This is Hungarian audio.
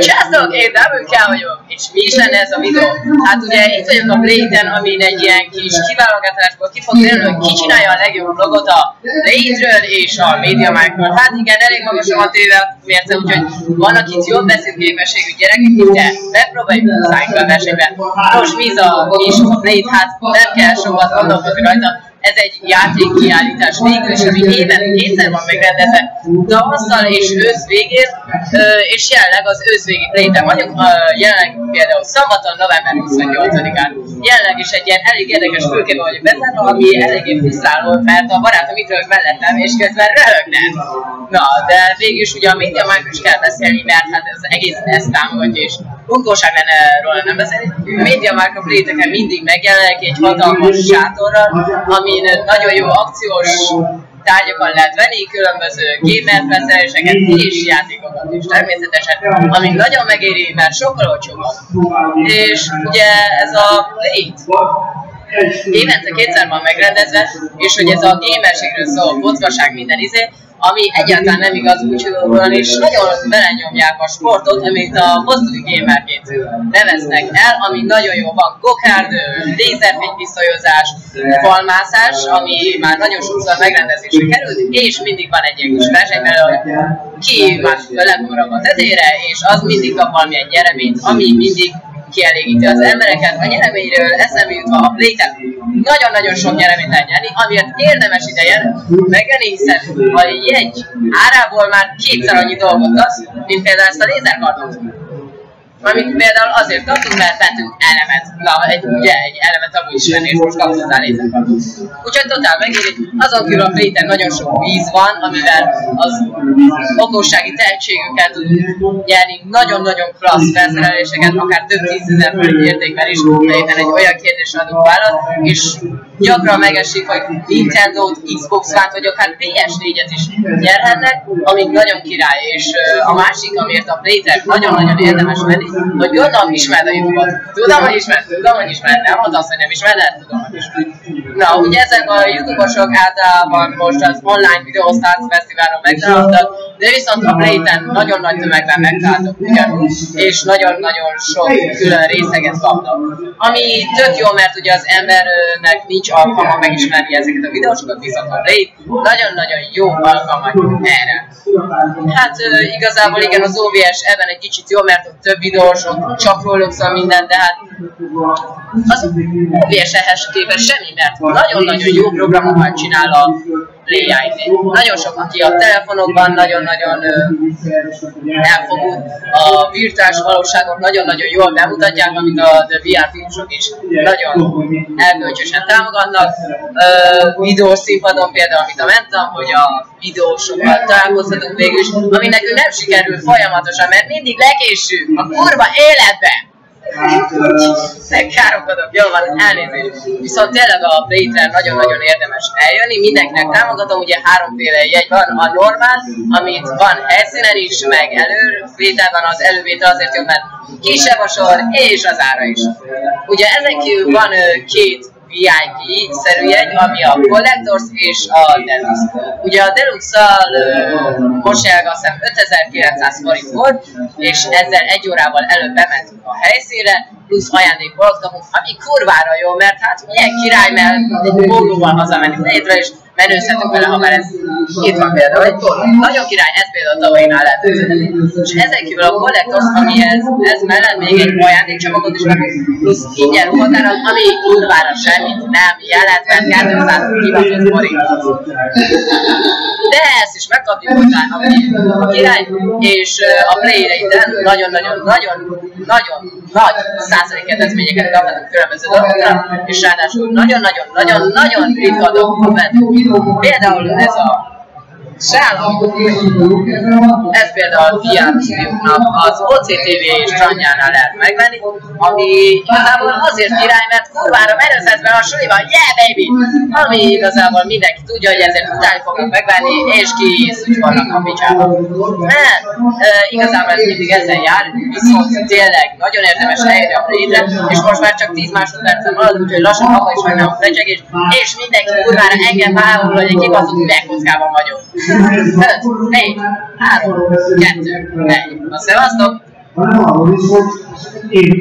Srácok, én Double vagyok, és mi is lenne ez a videó? Hát ugye itt vagyok a Blade-en, amin egy ilyen kis kiválogatásból ki fog derülni, hogy ki csinálja a legjobb vlogot a Blade-ről és a MediaMarktról. Hát igen, elég magasan van téve a mérce, úgyhogy vannak itt jobb beszélképességű gyerekek, de megpróbáljuk hozzáink a versenyben. Nos, víz a Blade, hát nem kell sokat gondolkodni rajta. Ez egy játékkiállítás végül is, ami éven kétszer van megrendezve tavasszal és ősz végén, és jelenleg az ősz végi Blade-en vagyunk, jelenleg például szombaton, november 28-án. Jelenleg is egy ilyen elég érdekes fülkében vagyok bezárva, ami eléggé frusztráló, mert a barátom itt röhög mellettem, és közben röhögne. Na, de végül is ugye a MediaMarktról is kell beszélni, mert hát az egész ezt támogatja, és bunkóság lenne róla nem beszélni. A MediaMarkt a Blade-eken mindig megjelenik egy hatalmas sátorral, amin nagyon jó akciós tárgyakat lehet venni, különböző gamer felszereléseket és játékokat is természetesen, ami nagyon megéri, mert sokkal olcsóbb. És ugye ez a Blade évente kétszer van megrendezve, és hogy ez a gamerségről szól, kockaság, minden ami egyáltalán nem igaz, úgyhogy is nagyon belenyomják a sportot, amit a mozduli gamerként neveznek el, ami nagyon jó van. Go-kart, lézerfénypisztolyozás, falmászás, ami már nagyon sokszor megrendezésre került, és mindig van egy ilyen kis verseny belőle, hogy ki már lemarag a tetére, és az mindig kap valamilyen nyereményt, ami mindig kielégíti az embereket. A nyereményről eszembe jutva a Blade-en nagyon-nagyon sok nyereményt lehet nyerni, amiért érdemes idejen megvenni, hiszen a jegy árából már kétszer annyi dolgot kapsz, mint például ezt a lézerkardot. Amit például azért kaptunk, mert vettünk elemet. Na, ugye egy elemet amúgy is venni, és most kapsz hozzá lézerkardot. Úgyhogy totál megéri. Azon kívül a Blade-en nagyon sok víz van, amivel az okossági tehetségükkel tudunk nyerni nagyon-nagyon klassz felszereléseket, akár több 10 000 forint értékben is, éppen egy olyan kérdésre adunk választ, és gyakran megesik, hogy Nintendo-t, Xbox One-t, vagy akár PS4-et is nyerhetnek, amik nagyon király. És a másik, amiért a Blade-en nagyon-nagyon érdemes venni, hogy gondolom ismered a YouTube-ot. Tudom, hogy ismered, nem mondd azt, hogy nem ismered, tudom, hogy ismered. Na, ugye ezek a YouTube-osok általában most az online Video Stars Fesztiválon megtaláltak, de viszont a Blade-en nagyon nagy tömegben megtaláltak ugyanúgy, és nagyon-nagyon sok külön részeget kapnak. Ami tök jó, mert ugye az embernek nincs alkalma megismerni ezeket a videósokat, viszont a Blade nagyon-nagyon jó alkalma erre. Hát igazából igen, az OVS ebben egy kicsit jó, mert ott több videós, ott csak róluk szól minden, de hát az OVS-hez képest semmi, mert nagyon-nagyon jó programokat csinál a Play-IT. Nagyon sok, aki a telefonokban nagyon-nagyon elfogult, a virtuális valóságot nagyon-nagyon jól bemutatják, amit a VR filmsok is nagyon elkölcsösen támogatnak. Videós színpadon például, amit mondtam, hogy a videósokkal találkozhatunk végül is, ami nekünk nem sikerül folyamatosan, mert mindig lekésünk a kurva életben. Káromkodok, jól van, elnézést. Viszont tényleg a Blade-re nagyon-nagyon érdemes eljönni, mindenkinek támogatom, ugye háromféle jegy van, a normál, amit van helyszínen is, meg elővétel van, az elővétel azért jobb, mert kisebb a sor, és az ára is. Ugye ezen kívül van két VIP-szerű jegy, ami a Collectors és a Deluxe. Ugye a Deluxe-szal most jelenleg azt hiszem 5900 forint volt, és ezzel egy órával előbb bementünk a helyszínre, plusz ajándékot kapunk, ami kurvára jó, mert hát milyen király, mert egy pólóval hazamenni Blade-re, és menőzhetünk vele, ha már ez itt van például, egy póló. Nagyon király, ez például a tavainál lehet üzletni. És ezen kívül a Collectors, ami ez mellett még egy ajándékcsomagot is kapunk, plusz ingyen ruhatárat, ami kurvára semmit nem jelent, mert 200 forint. De ezt is megkapjuk hozzá, ami a király, és a Play-re-iden nagyon-nagyon nagy százalék kedvezményeket kaphatunk különböző dolgokra, és ráadásul nagyon-nagyon ritka dolgokat vettünk. Például ez a ez például a VR stúdióknak az OCTV strandjánál lehet megvenni, ami igazából azért király, mert kurvára menőzhetve a suliban, yeah baby! Ami igazából mindenki tudja, hogy ezért utáni fognak megvenni, és kiszúgyolnak a picsába. Mert igazából ez mindig ezzel jár, viszont tényleg nagyon érdemes eljönni a Blade-re, és most már csak 10 másodpercen marad, úgyhogy lassan abban is megnám a fecsegés, és mindenki kurvára engem bámul, hogy egy kibaszott üvegkockában vagyok. 5, 4, 3, 2, 1. Azt szevasztok! hanem arról is, hogy én